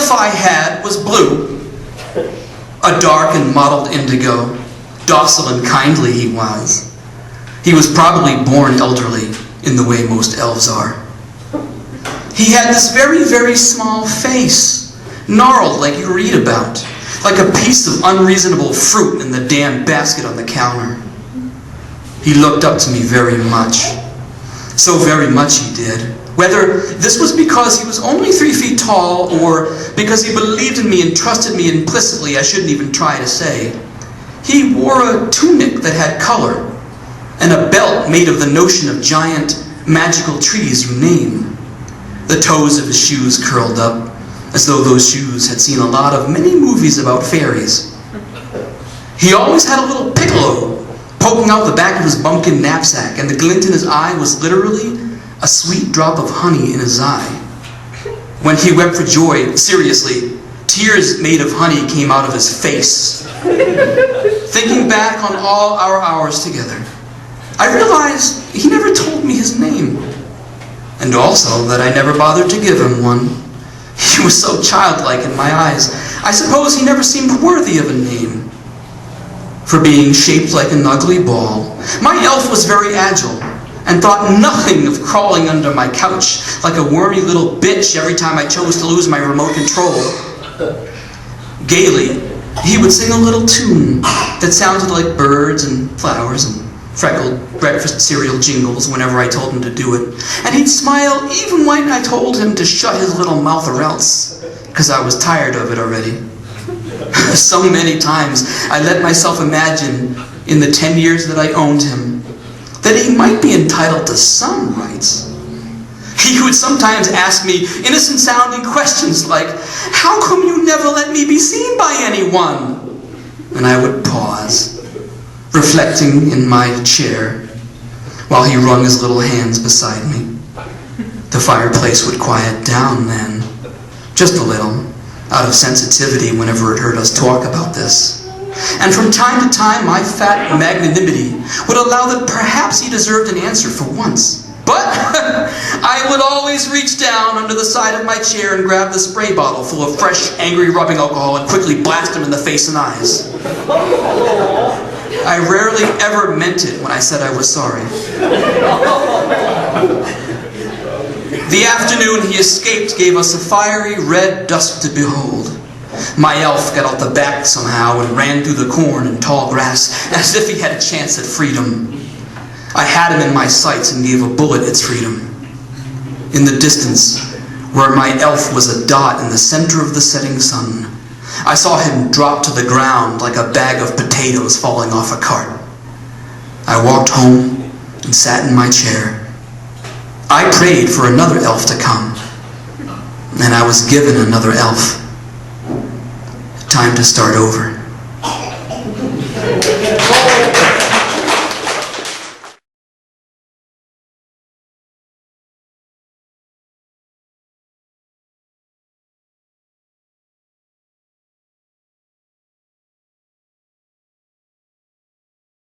elf I had was blue, a dark and mottled indigo. Docile and kindly he was. He was probably born elderly in the way most elves are. He had this very, very small face, gnarled like you read about, like a piece of unreasonable fruit in the damn basket on the counter. He looked up to me very much. So very much he did. Whether this was because he was only 3 feet tall or because he believed in me and trusted me implicitly, I shouldn't even try to say. He wore a tunic that had color and a belt made of the notion of giant, magical trees you name. The toes of his shoes curled up, as though those shoes had seen a lot of many movies about fairies. He always had a little piccolo poking out the back of his bumpkin knapsack, and the glint in his eye was literally a sweet drop of honey in his eye. When he wept for joy, seriously, tears made of honey came out of his face. Thinking back on all our hours together, I realized he never told me his name, and also that I never bothered to give him one. He was so childlike in my eyes. I suppose he never seemed worthy of a name. For being shaped like an ugly ball, my elf was very agile and thought nothing of crawling under my couch like a wormy little bitch every time I chose to lose my remote control. Gaily, he would sing a little tune that sounded like birds and flowers and freckled breakfast cereal jingles whenever I told him to do it. And he'd smile even when I told him to shut his little mouth or else, because I was tired of it already. So many times I let myself imagine in the 10 years that I owned him that he might be entitled to some rights. He would sometimes ask me innocent-sounding questions like, "How come you never let me be seen by anyone?" And I would pause, reflecting in my chair, while he wrung his little hands beside me. The fireplace would quiet down then, just a little, out of sensitivity whenever it heard us talk about this. And from time to time, my fat magnanimity would allow that perhaps he deserved an answer for once. But I would always reach down under the side of my chair and grab the spray bottle full of fresh, angry rubbing alcohol and quickly blast him in the face and eyes. I rarely ever meant it when I said I was sorry. The afternoon he escaped gave us a fiery red dusk to behold. My elf got out the back somehow and ran through the corn and tall grass as if he had a chance at freedom. I had him in my sights and gave a bullet its freedom. In the distance, where my elf was a dot in the center of the setting sun, I saw him drop to the ground like a bag of potatoes falling off a cart. I walked home and sat in my chair. I prayed for another elf to come, and I was given another elf. Time to start over.